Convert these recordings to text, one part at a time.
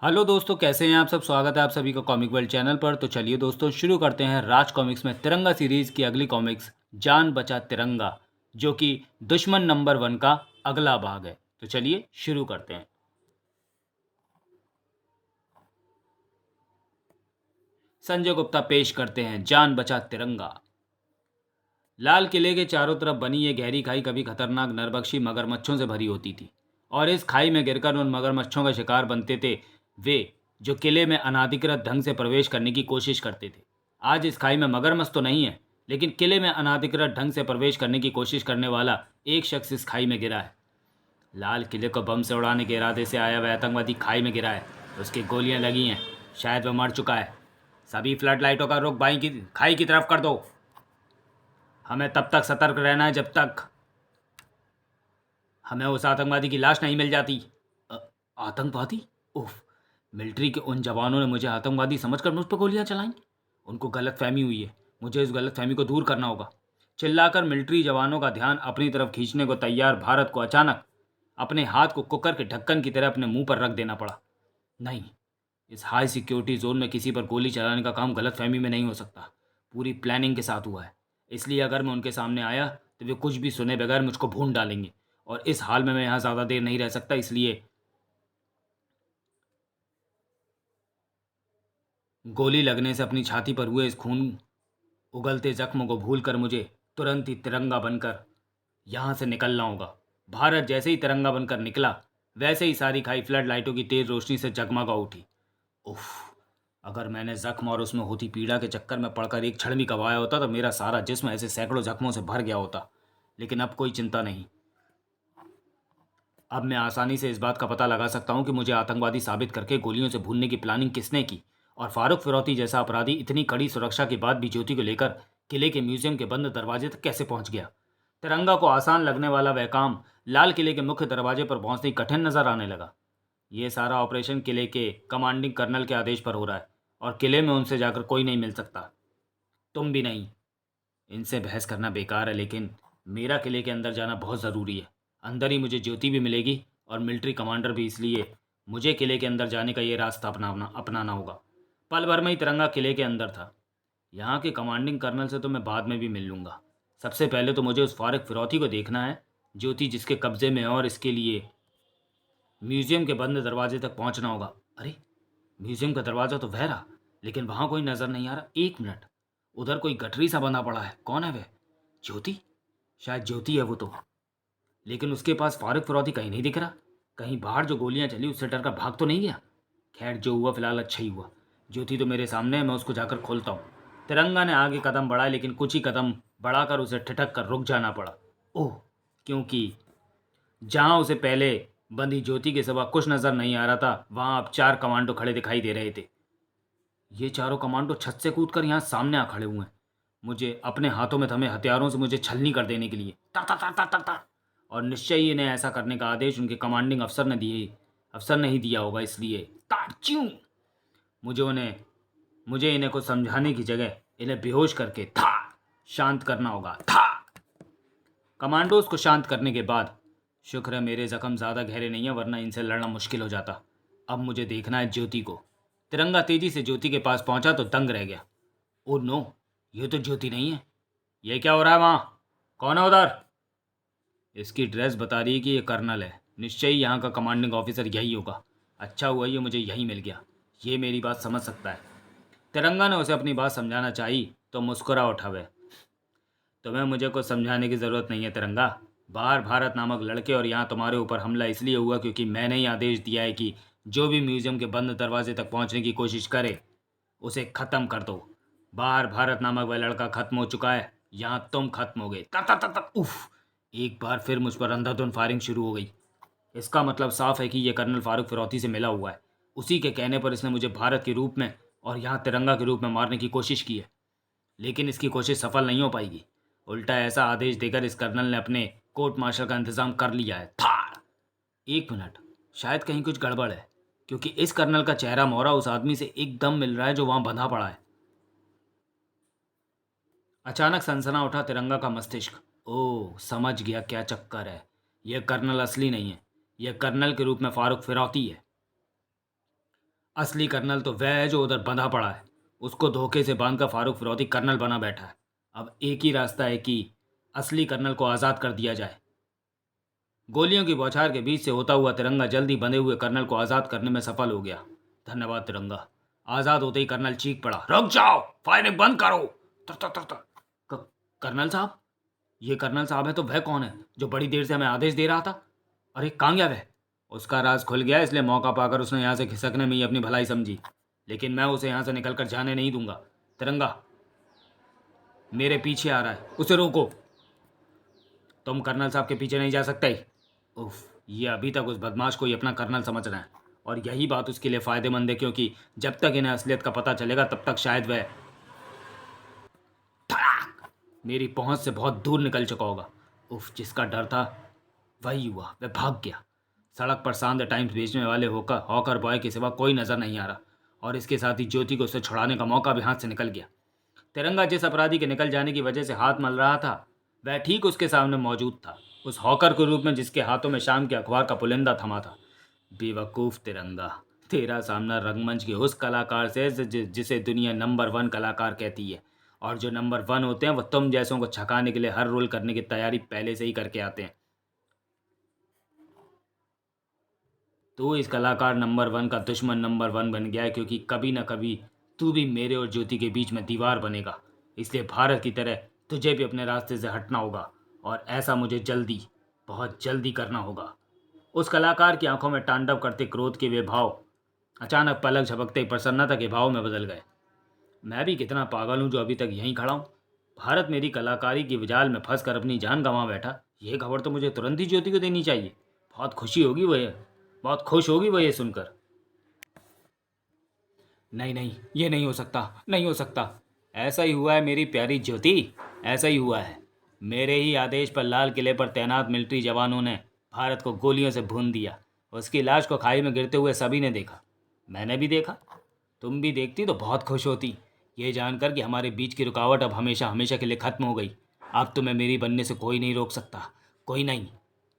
Hello दोस्तों, कैसे हैं आप सब। स्वागत है आप सभी का कॉमिक वर्ल्ड चैनल पर। तो चलिए दोस्तों, शुरू करते हैं राज कॉमिक्स में तिरंगा सीरीज़ की अगली कॉमिक्स जान बचा तिरंगा, जो कि दुश्मन नंबर 1 का अगला भाग है। तो चलिए शुरू करते हैं। संजय गुप्ता पेश करते हैं जान बचा तिरंगा। लाल किले के चारों तरफ बनी ये गहरी खाई कभी खतरनाक नरभक्षी मगरमच्छों से भरी होती थी, और इस खाई में गिरकर उन मगरमच्छों का शिकार बनते थे वे जो किले में अनाधिकृत ढंग से प्रवेश करने की कोशिश करते थे। आज इस खाई में मगरमच्छ तो नहीं है, लेकिन किले में अनाधिकृत ढंग से प्रवेश करने की कोशिश करने वाला एक शख्स इस खाई में गिरा है। लाल किले को बम से उड़ाने के इरादे से आया वह आतंकवादी खाई में गिरा है। उसकी गोलियां लगी हैं, शायद वह मर चुका है। सभी फ्लड लाइटों का रुख बाई की खाई की तरफ कर दो। हमें तब तक सतर्क रहना है जब तक हमें उस आतंकवादी की लाश नहीं मिल जाती। आतंकवादी? उफ! मिलिट्री के उन जवानों ने मुझे आतंकवादी समझकर मुझ पर गोलियां चलाई। उनको गलतफहमी हुई है। मुझे इस गलतफहमी को दूर करना होगा। चिल्लाकर मिलिट्री जवानों का ध्यान अपनी तरफ खींचने को तैयार भारत को अचानक अपने हाथ को कुकर के ढक्कन की तरह अपने मुंह पर रख देना पड़ा। नहीं, इस हाई सिक्योरिटी जोन में किसी पर गोली चलाने का काम गलतफहमी में नहीं हो सकता। पूरी प्लानिंग के साथ हुआ है। इसलिए अगर मैं उनके सामने आया तो वे कुछ भी सुने बगैर मुझको भून डालेंगे, और इस हाल में मैं यहाँ ज़्यादा देर नहीं रह सकता। इसलिए गोली लगने से अपनी छाती पर हुए इस खून उगलते जख्म को भूलकर मुझे तुरंत ही तिरंगा बनकर यहाँ से निकलना होगा। भारत जैसे ही तिरंगा बनकर निकला, वैसे ही सारी खाई फ्लड लाइटों की तेज रोशनी से जगमगा उठी। उफ! अगर मैंने जख्म और उसमें होती पीड़ा के चक्कर में पड़कर एक क्षण भी गंवाया होता तो मेरा सारा जिस्म ऐसे सैकड़ों जख्मों से भर गया होता। लेकिन अब कोई चिंता नहीं। अब मैं आसानी से इस बात का पता लगा सकता हूँ कि मुझे आतंकवादी साबित करके गोलियों से भूनने की प्लानिंग किसने की, और फारूक फिरौती जैसा अपराधी इतनी कड़ी सुरक्षा के बाद भी ज्योति को लेकर किले के म्यूजियम के बंद दरवाजे तक कैसे पहुंच गया। तिरंगा को आसान लगने वाला वह काम लाल किले के मुख्य दरवाजे पर पहुंचते ही कठिन नजर आने लगा। ये सारा ऑपरेशन किले के कमांडिंग कर्नल के आदेश पर हो रहा है, और किले में उनसे जाकर कोई नहीं मिल सकता। तुम भी नहीं। इनसे बहस करना बेकार है, लेकिन मेरा किले के अंदर जाना बहुत ज़रूरी है। अंदर ही मुझे ज्योति भी मिलेगी और मिलिट्री कमांडर भी। इसलिए मुझे किले के अंदर जाने का ये रास्ता अपनाना होगा। पल भर में ही तिरंगा किले के अंदर था। यहाँ के कमांडिंग कर्नल से तो मैं बाद में भी मिल लूँगा। सबसे पहले तो मुझे उस फारिक फिरौती को देखना है, ज्योति जिसके कब्जे में है, और इसके लिए म्यूजियम के बंद दरवाजे तक पहुँचना होगा। अरे, म्यूजियम का दरवाज़ा तो वह रहा, लेकिन वहाँ कोई नज़र नहीं आ रहा। एक मिनट, उधर कोई गठरी सा बंधा पड़ा है। कौन है वह? ज्योति? शायद ज्योति है वो तो। लेकिन उसके पास फारूक फिरौती कहीं नहीं दिख रहा। कहीं बाहर जो गोलियां चली उससे डर कर भाग तो नहीं गया। खैर, जो हुआ फिलहाल अच्छा ही हुआ। ज्योति तो मेरे सामने है, मैं उसको जाकर खोलता हूँ। तिरंगा ने आगे कदम बढ़ाए, लेकिन कुछ ही कदम बढ़ाकर उसे ठिठक कर रुक जाना पड़ा। ओह! क्योंकि जहाँ उसे पहले बंदी ज्योति के सिवा कुछ नज़र नहीं आ रहा था, वहाँ अब 4 कमांडो खड़े दिखाई दे रहे थे। ये चारों कमांडो छत से कूदकर यहाँ सामने आ खड़े हुए हैं, मुझे अपने हाथों में थमे हथियारों से मुझे छलनी कर देने के लिए। ता ता ता ता ता ता। और निश्चय ही इन्हें ऐसा करने का आदेश उनके कमांडिंग अफसर ने ही दिया होगा। इसलिए ताच्यू मुझे इन्हें कुछ समझाने की जगह इन्हें बेहोश करके था शांत करना होगा। था कमांडोज को शांत करने के बाद, शुक्र है मेरे जख्म ज़्यादा गहरे नहीं है, वरना इनसे लड़ना मुश्किल हो जाता। अब मुझे देखना है ज्योति को। तिरंगा तेजी से ज्योति के पास पहुंचा तो दंग रह गया। ओ नो, ये तो ज्योति नहीं है। ये क्या हो रहा है वहाँ? कौन है उधर? इसकी ड्रेस बता रही है कि ये कर्नल है। निश्चय ही यहाँ का कमांडिंग ऑफिसर यही होगा। अच्छा हुआ ये मुझे यही मिल गया। ये मेरी बात समझ सकता है। तिरंगा ने उसे अपनी बात समझाना चाहिए तो मुस्कुरा उठा वह। तुम्हें मुझे कुछ समझाने की ज़रूरत नहीं है तिरंगा। बाहर भारत नामक लड़के और यहाँ तुम्हारे ऊपर हमला इसलिए हुआ क्योंकि मैंने ही आदेश दिया है कि जो भी म्यूजियम के बंद दरवाजे तक पहुँचने की कोशिश करे उसे ख़त्म कर दो। बाहर भारत नामक वह लड़का खत्म हो चुका है, यहाँ तुम खत्म हो गए। तक तक तक तक उफ! एक बार फिर मुझ पर अंधाधुंध फायरिंग शुरू हो गई। इसका मतलब साफ है कि यह कर्नल फारूक फिरौती से मिला हुआ है। उसी के कहने पर इसने मुझे भारत के रूप में और यहाँ तिरंगा के रूप में मारने की कोशिश की है, लेकिन इसकी कोशिश सफल नहीं हो पाएगी। उल्टा ऐसा आदेश देकर इस कर्नल ने अपने कोर्ट मार्शल का इंतजाम कर लिया है। था एक मिनट, शायद कहीं कुछ गड़बड़ है, क्योंकि इस कर्नल का चेहरा मोहरा उस आदमी से एकदम मिल रहा है जो वहां बंधा पड़ा है। अचानक सनसना उठा तिरंगा का मस्तिष्क। ओह, समझ गया क्या चक्कर है। यह कर्नल असली नहीं है, यह कर्नल के रूप में फारूक फिरौती है। असली कर्नल तो वह है जो उधर बंधा पड़ा है। उसको धोखे से बांधकर फारूक फिरौती कर्नल बना बैठा है। अब एक ही रास्ता है कि असली कर्नल को आज़ाद कर दिया जाए। गोलियों की बौछार के बीच से होता हुआ तिरंगा जल्दी बंधे हुए कर्नल को आज़ाद करने में सफल हो गया। धन्यवाद तिरंगा। आज़ाद होते ही कर्नल चीख पड़ा, रुक जाओ, फायरिंग बंद करो। तर तर तर तर। कर्नल साहब, ये कर्नल साहब है तो वह कौन है जो बड़ी देर से हमें आदेश दे रहा था? अरे कहाँ गया वह? उसका राज खुल गया, इसलिए मौका पाकर उसने यहाँ से खिसकने में ही अपनी भलाई समझी। लेकिन मैं उसे यहाँ से निकल कर जाने नहीं दूंगा। तिरंगा मेरे पीछे आ रहा है, उसे रोको। तुम कर्नल साहब के पीछे नहीं जा सकते। उफ, ये अभी तक उस बदमाश को ही अपना कर्नल समझ रहे हैं, और यही बात उसके लिए फ़ायदेमंद है, क्योंकि जब तक इन्हें असलियत का पता चलेगा तब तक शायद वह धड़ाक मेरी पहुंच से बहुत दूर निकल चुका होगा। उफ, जिसका डर था वही हुआ, वह भाग गया। सड़क पर सांड टाइम्स बेचने वाले होकर हॉकर बॉय के सिवा कोई नजर नहीं आ रहा, और इसके साथ ही ज्योति को उससे छुड़ाने का मौका भी हाथ से निकल गया। तिरंगा जिस अपराधी के निकल जाने की वजह से हाथ मल रहा था, वह ठीक उसके सामने मौजूद था, उस हॉकर के रूप में जिसके हाथों में शाम के अखबार का पुलिंदा थमा था। बेवकूफ़ तिरंगा, तेरा सामना रंगमंच के उस कलाकार से जिसे दुनिया नंबर 1 कलाकार कहती है, और जो नंबर 1 होते हैं वो तुम जैसों को छकाने के लिए हर रोल करने की तैयारी पहले से ही करके आते हैं। तू इस कलाकार नंबर 1 का दुश्मन नंबर 1 बन गया है, क्योंकि कभी ना कभी तू भी मेरे और ज्योति के बीच में दीवार बनेगा। इसलिए भारत की तरह तुझे भी अपने रास्ते से हटना होगा, और ऐसा मुझे जल्दी, बहुत जल्दी करना होगा। उस कलाकार की आंखों में तांडव करते क्रोध के वे भाव अचानक पलक झपकते ही प्रसन्नता के भाव में बदल गए। मैं भी कितना पागल हूँ जो अभी तक यहीं खड़ा हूँ। भारत मेरी कलाकारी की जाल में फंस कर अपनी जान गंवा बैठा। ये खबर तो मुझे तुरंत ही ज्योति को देनी चाहिए। बहुत खुशी होगी वह, बहुत खुश होगी वह ये सुनकर। नहीं नहीं, ये नहीं हो सकता, नहीं हो सकता। ऐसा ही हुआ है मेरी प्यारी ज्योति, ऐसा ही हुआ है। मेरे ही आदेश पर लाल किले पर तैनात मिलिट्री जवानों ने भारत को गोलियों से भून दिया। उसकी लाश को खाई में गिरते हुए सभी ने देखा, मैंने भी देखा। तुम भी देखती तो बहुत खुश होती, ये जानकर कि हमारे बीच की रुकावट अब हमेशा हमेशा के लिए ख़त्म हो गई। अब तुम्हें मेरी बनने से कोई नहीं रोक सकता, कोई नहीं।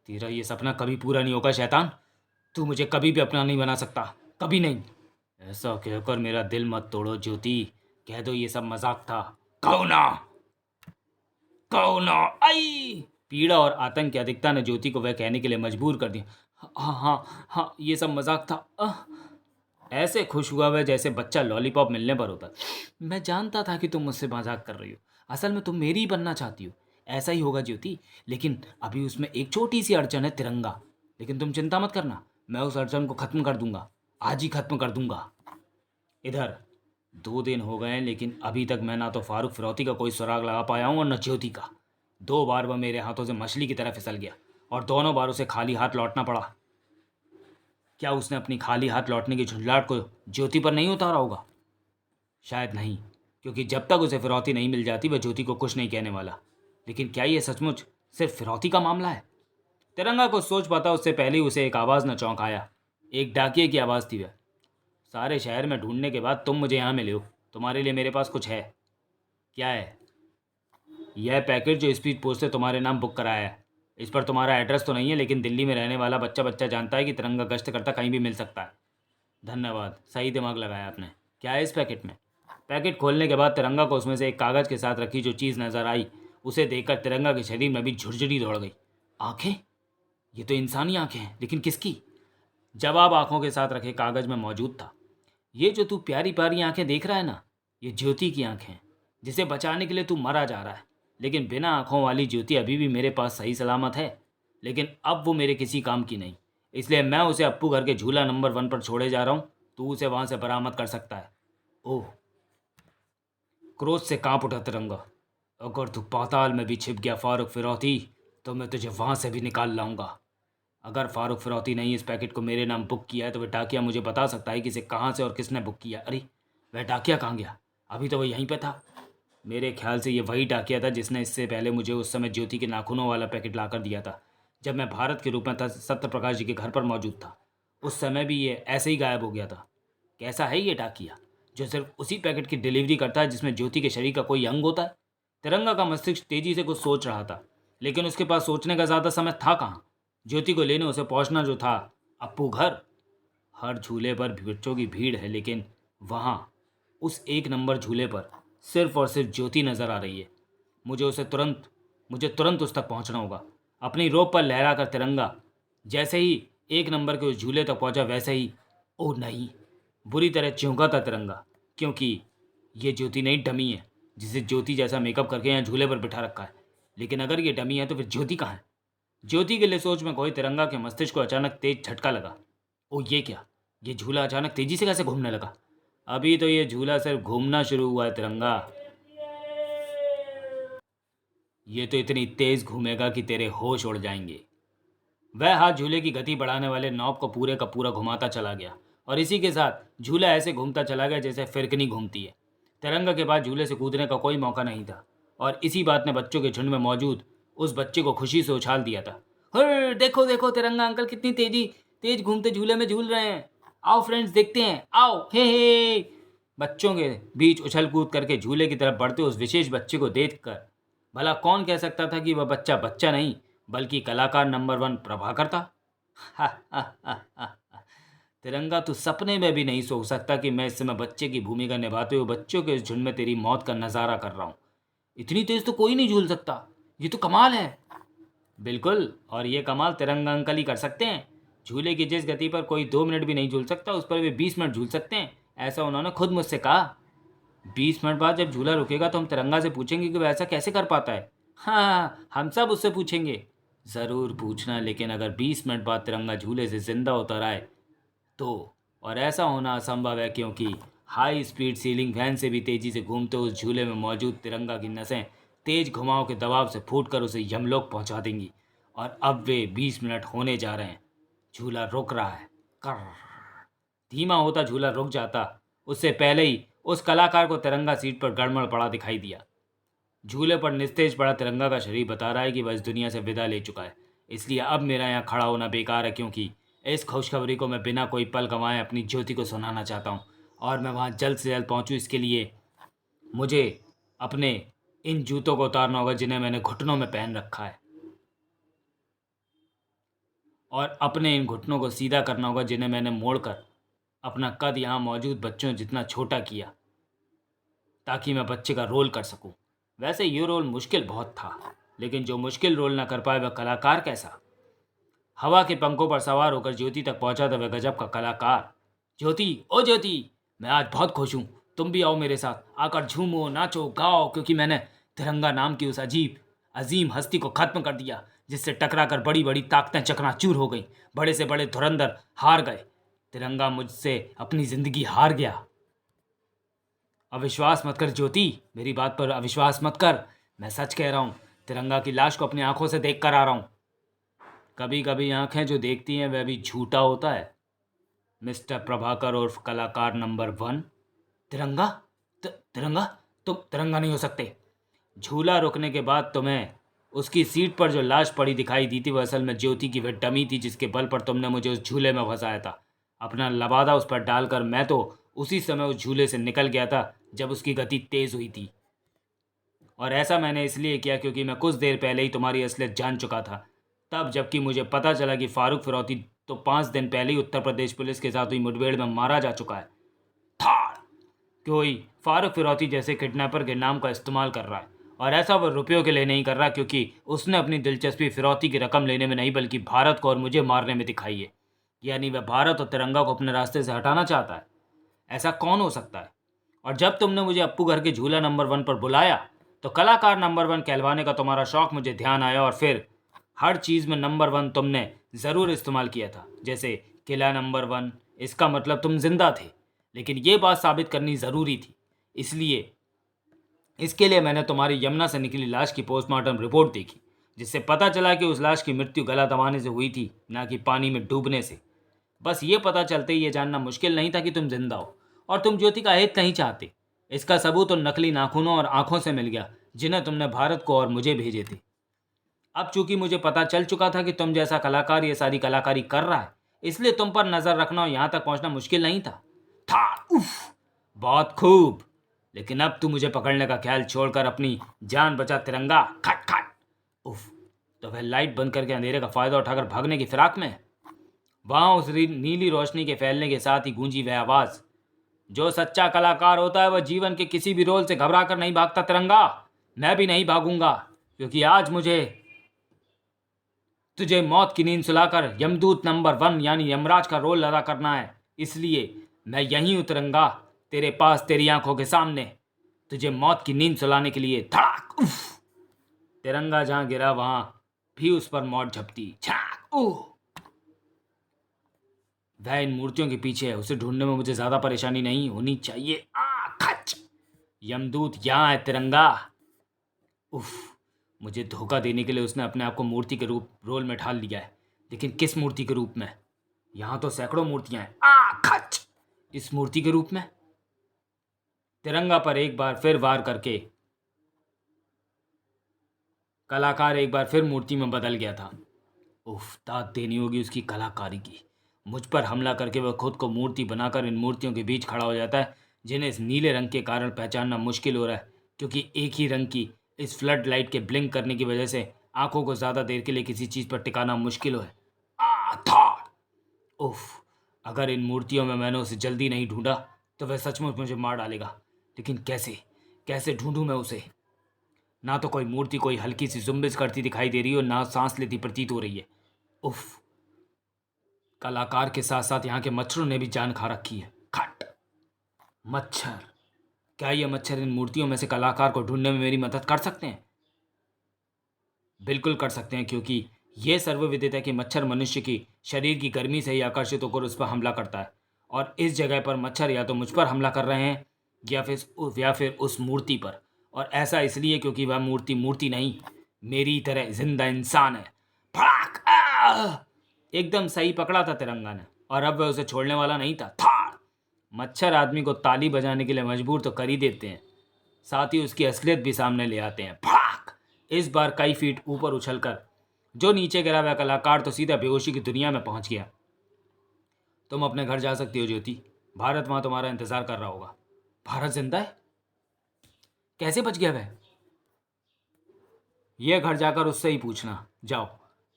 तेरा ये सपना कभी पूरा नहीं होगा शैतान। तू मुझे कभी भी अपना नहीं बना सकता, कभी नहीं। ऐसा कहकर मेरा दिल मत तोड़ो ज्योति, कह दो ये सब मजाक था। कहो ना, कहो ना। आई, पीड़ा और आतंक की अधिकता ने ज्योति को वह कहने के लिए मजबूर कर दिया। हाँ हाँ हाँ, ये सब मजाक था। ऐसे खुश हुआ वह जैसे बच्चा लॉलीपॉप मिलने पर होता। मैं जानता था कि तुम मुझसे मजाक कर रही हो, असल में तुम मेरी ही बनना चाहती हो। ऐसा ही होगा ज्योति, लेकिन अभी उसमें एक छोटी सी अड़चन है, तिरंगा। लेकिन तुम चिंता मत करना, मैं उस अड़चन को खत्म कर दूंगा, आज ही खत्म कर दूंगा। इधर 2 दिन हो गए हैं, लेकिन अभी तक मैं ना तो फारूक फिरौती का कोई सुराग लगा पाया हूँ और न ज्योति का। 2 बार वह मेरे हाथों से मछली की तरह फिसल गया, और दोनों बार उसे खाली हाथ लौटना पड़ा। क्या उसने अपनी खाली हाथ लौटने की झुंझलाहट को ज्योति पर नहीं उतारा होगा? शायद नहीं, क्योंकि जब तक उसे फिरौती नहीं मिल जाती वह ज्योति को कुछ नहीं कहने वाला। लेकिन क्या ये सचमुच सिर्फ फिरौती का मामला है? तिरंगा को सोच पाता उससे पहले ही उसे एक आवाज़ न चौंकाया। एक डाकिये की आवाज़ थी वह। सारे शहर में ढूंढने के बाद तुम मुझे यहाँ मिले हो, तुम्हारे लिए मेरे पास कुछ है। क्या है? यह पैकेट जो स्पीड पोस्ट से तुम्हारे नाम बुक कराया है। इस पर तुम्हारा एड्रेस तो नहीं है, लेकिन दिल्ली में रहने वाला बच्चा बच्चा जानता है कि तिरंगा गश्त करता कहीं भी मिल सकता है। धन्यवाद, सही दिमाग लगाया आपने। क्या है इस पैकेट में? पैकेट खोलने के बाद तिरंगा को उसमें से एक कागज़ के साथ रखी जो चीज़ नज़र आई, उसे देखकर तिरंगा के शरीर में भी झुरझुरी दौड़ गई। आंखें? ये तो इंसानी आंखें हैं, लेकिन किसकी? जवाब आंखों के साथ रखे कागज़ में मौजूद था। ये जो तू प्यारी प्यारी आंखें देख रहा है ना, ये ज्योति की आंखें हैं, जिसे बचाने के लिए तू मरा जा रहा है। लेकिन बिना आंखों वाली ज्योति अभी भी मेरे पास सही सलामत है, लेकिन अब वो मेरे किसी काम की नहीं। इसलिए मैं उसे अप्पू घर के झूला नंबर 1 पर छोड़े जा रहा हूँ। तू उसे वहाँ से बरामद कर सकता है। ओह, क्रोध से कांप उठा तिरंगा। अगर तू पाताल में भी छिप गया फारूक फिरौती, तो मैं तुझे वहाँ से भी निकाल लाऊंगा। अगर फारूक फिरौती ने इस पैकेट को मेरे नाम बुक किया है, तो वह डाकिया मुझे बता सकता है कि इसे कहाँ से और किसने बुक किया। अरे, वह डाकिया कहाँ गया? अभी तो वह यहीं पे था। मेरे ख्याल से ये वही डाकिया था जिसने इससे पहले मुझे उस समय ज्योति के नाखूनों वाला पैकेट ला कर दिया था, जब मैं भारत के रूप में था सत्य प्रकाश जी के घर पर मौजूद था। उस समय भी ये ऐसे ही गायब हो गया था। कैसा है ये डाकिया जो सिर्फ उसी पैकेट की डिलीवरी करता है जिसमें ज्योति के शरीर का कोई अंग होता है? तिरंगा का मस्तिष्क तेजी से कुछ सोच रहा था, लेकिन उसके पास सोचने का ज़्यादा समय था कहाँ। ज्योति को लेने उसे पहुंचना जो था, अप्पू घर। हर झूले पर बच्चों की भीड़ है, लेकिन वहाँ उस एक नंबर झूले पर सिर्फ और सिर्फ ज्योति नजर आ रही है। मुझे उसे तुरंत मुझे तुरंत उस तक पहुंचना होगा। अपनी रोप पर लहरा कर तिरंगा जैसे ही एक नंबर के उस झूले तक पहुंचा, वैसे ही ओ नहीं, बुरी तरह चौंका था तिरंगा, क्योंकि ये ज्योति नहीं, डमी है, जिसे ज्योति जैसा मेकअप करके यहाँ झूले पर बिठा रखा है। लेकिन अगर ये डमी है तो फिर ज्योति कहाँ है? ज्योति के लिए सोच में खोए तिरंगा के मस्तिष्क को अचानक तेज झटका लगा। ओ ये क्या, ये झूला अचानक तेजी से कैसे घूमने लगा? अभी तो ये झूला सिर्फ घूमना शुरू हुआ है तिरंगा, ये तो इतनी तेज घूमेगा कि तेरे होश उड़ जाएंगे। वह हाथ झूले की गति बढ़ाने वाले नॉब को पूरे का पूरा घुमाता चला गया, और इसी के साथ झूला ऐसे घूमता चला गया जैसे फिरकनी घूमती है। तिरंगा के पास झूले से कूदने का कोई मौका नहीं था, और इसी बात ने बच्चों के झुंड में मौजूद उस बच्चे को खुशी से उछाल दिया था। हर देखो देखो, तिरंगा अंकल कितनी तेज घूमते झूले में झूल रहे हैं। आओ फ्रेंड्स, देखते हैं, आओ हे। बच्चों के बीच उछल कूद करके झूले की तरफ बढ़ते उस विशेष बच्चे को देखकर भला कौन कह सकता था कि वह बच्चा बच्चा नहीं, बल्कि कलाकार नंबर 1 प्रभाकर था। तिरंगा, तू सपने में भी नहीं सोच सकता कि मैं इस समय बच्चे की भूमिका निभाते हुए बच्चों के इस झुंड में तेरी मौत का नजारा कर रहा हूँ। इतनी तेज तो कोई नहीं झूल सकता, ये तो कमाल है। बिल्कुल, और ये कमाल तिरंगा अंकल ही कर सकते हैं। झूले की जिस गति पर कोई 2 मिनट भी नहीं झूल सकता, उस पर वे 20 मिनट झूल सकते हैं, ऐसा उन्होंने खुद मुझसे कहा। 20 मिनट बाद जब झूला रुकेगा तो हम तिरंगा से पूछेंगे कि वह ऐसा कैसे कर पाता है। हाँ, हम सब उससे पूछेंगे। ज़रूर पूछना, लेकिन अगर 20 मिनट बाद तिरंगा झूले से जिंदा उतर आए तो, और ऐसा होना असंभव है क्योंकि हाई स्पीड सीलिंग फैन से भी तेजी से घूमते उस झूले में मौजूद तिरंगा की नसें तेज घुमाव के दबाव से फूटकर उसे यमलोक पहुंचा देंगी। और अब वे 20 मिनट होने जा रहे हैं। झूला रुक रहा है। कर धीमा होता झूला रुक जाता उससे पहले ही उस कलाकार को तिरंगा सीट पर गड़बड़ पड़ा दिखाई दिया। झूले पर निस्तेज पड़ा तिरंगा का शरीर बता रहा है कि वह इस दुनिया से विदा ले चुका है। इसलिए अब मेरा यहाँ खड़ा होना बेकार है, क्योंकि इस खुशखबरी को मैं बिना कोई पल गंवाए अपनी ज्योति को सुनाना चाहता हूँ, और मैं वहाँ जल्द से जल्द पहुँचूँ। इसके लिए मुझे अपने इन जूतों को उतारना होगा जिन्हें मैंने घुटनों में पहन रखा है, और अपने इन घुटनों को सीधा करना होगा जिन्हें मैंने मोड़कर अपना कद यहाँ मौजूद बच्चों जितना छोटा किया, ताकि मैं बच्चे का रोल कर सकूं। वैसे ये रोल मुश्किल बहुत था, लेकिन जो मुश्किल रोल ना कर पाए वह कलाकार कैसा। हवा के पंखों पर सवार होकर ज्योति तक पहुंचा था वह गजब का कलाकार। ज्योति, ओ ज्योति, मैं आज बहुत खुश हूँ। तुम भी आओ मेरे साथ, आकर झूमो, नाचो, गाओ, क्योंकि मैंने तिरंगा नाम की उस अजीम हस्ती को खत्म कर दिया, जिससे टकरा कर बड़ी बड़ी ताकतें चकनाचूर हो गईं। बड़े से बड़े धुरंधर हार गए। तिरंगा मुझसे अपनी जिंदगी हार गया। अविश्वास मत कर ज्योति, मेरी बात पर अविश्वास मत कर। मैं सच कह रहा हूँ। तिरंगा की लाश को अपनी आंखों से देख कर आ रहा हूँ। कभी कभी आंखें जो देखती हैं वह भी झूठा होता है, मिस्टर प्रभाकर उर्फ कलाकार नंबर 1। तिरंगा, तिरंगा, तुम तिरंगा नहीं हो सकते। झूला रुकने के बाद तुम्हें उसकी सीट पर जो लाश पड़ी दिखाई दी थी, वह असल में ज्योति की वह डमी थी जिसके बल पर तुमने मुझे उस झूले में फंसाया था। अपना लबादा उस पर डालकर मैं तो उसी समय उस झूले से निकल गया था जब उसकी गति तेज हुई थी। और ऐसा मैंने इसलिए किया क्योंकि मैं कुछ देर पहले ही तुम्हारी असलियत जान चुका था। तब जबकि मुझे पता चला कि फारूक फिरौती तो 5 दिन पहले ही उत्तर प्रदेश पुलिस के साथ हुई मुठभेड़ में मारा जा चुका है। थाड़ कोई फारूक फिरौती जैसे किडनैपर के नाम का इस्तेमाल कर रहा है, और ऐसा वह रुपयों के लिए नहीं कर रहा, क्योंकि उसने अपनी दिलचस्पी फिरौती की रकम लेने में नहीं बल्कि भारत को और मुझे मारने में दिखाई है। यानी वह भारत और तिरंगा को अपने रास्ते से हटाना चाहता है। ऐसा कौन हो सकता है? और जब तुमने मुझे अप्पू घर के झूला नंबर 1 पर बुलाया तो कलाकार नंबर 1 कहलवाने का तुम्हारा शौक मुझे ध्यान आया, और फिर हर चीज़ में नंबर 1 तुमने ज़रूर इस्तेमाल किया था। जैसे किला नंबर 1, इसका मतलब तुम जिंदा थे, लेकिन ये बात साबित करनी ज़रूरी थी। इसके लिए मैंने तुम्हारी यमुना से निकली लाश की पोस्टमार्टम रिपोर्ट देखी, जिससे पता चला कि उस लाश की मृत्यु गला दबाने से हुई थी, ना कि पानी में डूबने से। बस ये पता चलते ही ये जानना मुश्किल नहीं था कि तुम जिंदा हो, और तुम ज्योति का हित नहीं चाहते। इसका सबूत उन नकली नाखूनों और आंखों से मिल गया जिन्हें तुमने भारत को और मुझे भेजे थे। अब चूंकि मुझे पता चल चुका था कि तुम जैसा कलाकार ये सारी कलाकारी कर रहा है, इसलिए तुम पर नजर रखना और यहाँ तक पहुँचना मुश्किल नहीं था। उफ, बहुत खूब। लेकिन अब तू मुझे पकड़ने का ख्याल छोड़कर अपनी जान बचा तिरंगा। खट खट। उफ, तो वह लाइट बंद करके अंधेरे का फायदा उठाकर भागने की फिराक में है। वहां उस नीली रोशनी के फैलने के साथ ही गूंजी वह आवाज, जो सच्चा कलाकार होता है वह जीवन के किसी भी रोल से घबरा कर नहीं भागता तिरंगा। मैं भी नहीं भागूंगा, क्योंकि आज मुझे तुझे मौत की नींद सुलाकर यमदूत नंबर 1 यानी यमराज का रोल अदा करना है। इसलिए मैं यहीं उतरूंगा, तेरे पास, तेरी आंखों के सामने, तुझे मौत की नींद सुलाने के लिए। धड़ाक उफ! तिरंगा जहां गिरा वहां भी उस पर मौत झपटी। छाक उह! वह इन मूर्तियों के पीछे है, उसे ढूंढने में मुझे ज्यादा परेशानी नहीं होनी चाहिए। खच! यमदूत यहाँ है तिरंगा। उफ! मुझे धोखा देने के लिए उसने अपने आप को मूर्ति के रोल में ढाल लिया है, लेकिन किस मूर्ति के रूप में? यहाँ तो सैकड़ों मूर्तियां हैं। खच! इस मूर्ति के रूप में? तिरंगा पर एक बार फिर वार करके कलाकार एक बार फिर मूर्ति में बदल गया था। उफ! दाद देनी होगी उसकी कलाकारी की। मुझ पर हमला करके वह खुद को मूर्ति बनाकर इन मूर्तियों के बीच खड़ा हो जाता है, जिन्हें इस नीले रंग के कारण पहचानना मुश्किल हो रहा है, क्योंकि एक ही रंग की इस फ्लड लाइट के ब्लिंक करने की वजह से आंखों को ज़्यादा देर के लिए किसी चीज़ पर टिकाना मुश्किल है। था उफ! अगर इन मूर्तियों में मैंने उसे जल्दी नहीं ढूंढा तो वह सचमुच मुझे मार डालेगा। लेकिन कैसे कैसे ढूंढूं मैं उसे? ना तो कोई मूर्ति कोई हल्की सी जुम्बिश करती दिखाई दे रही है और ना सांस लेती प्रतीत हो रही है। उफ! कलाकार के साथ साथ यहाँ के मच्छरों ने भी जान खा रखी है। खट! मच्छर! क्या ये मच्छर इन मूर्तियों में से कलाकार को ढूंढने में मेरी मदद कर सकते हैं? बिल्कुल कर सकते हैं, क्योंकि ये सर्वविदित है कि मच्छर मनुष्य की शरीर की गर्मी से ही आकर्षित होकर उस पर हमला करता है। और इस जगह पर मच्छर या तो मुझ पर हमला कर रहे हैं या फिर उस मूर्ति पर। और ऐसा इसलिए क्योंकि वह मूर्ति मूर्ति नहीं, मेरी तरह जिंदा इंसान है। फड़ाक! एकदम सही पकड़ा था तिरंगा ने, और अब वह उसे छोड़ने वाला नहीं था। थाड़! मच्छर आदमी को ताली बजाने के लिए मजबूर तो कर ही देते हैं, साथ ही उसकी असलियत भी सामने ले आते हैं। फड़ाक! इस बार कई फीट ऊपर उछलकर जो नीचे गिरा वह कलाकार तो सीधा बेहोशी की दुनिया में पहुंच गया। तुम अपने घर जा सकती हो ज्योति, भारत वहां तुम्हारा इंतजार कर रहा होगा। भारत जिंदा है? कैसे बच गया वह? यह घर जाकर उससे ही पूछना। जाओ,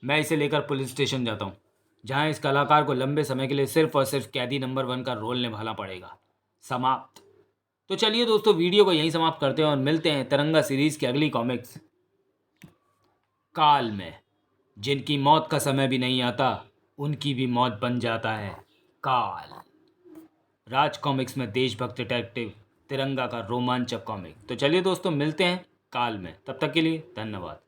मैं इसे लेकर पुलिस स्टेशन जाता हूँ, जहाँ इस कलाकार को लंबे समय के लिए सिर्फ और सिर्फ कैदी नंबर 1 का रोल निभाना पड़ेगा। समाप्त। तो चलिए दोस्तों, वीडियो को यहीं समाप्त करते हैं और मिलते हैं तिरंगा सीरीज की अगली कॉमिक्स काल में। जिनकी मौत का समय भी नहीं आता, उनकी भी मौत बन जाता है काल। राज कॉमिक्स में देशभक्त डिटेक्टिव तिरंगा का रोमांचक कॉमिक। तो चलिए दोस्तों, मिलते हैं काल में। तब तक के लिए धन्यवाद।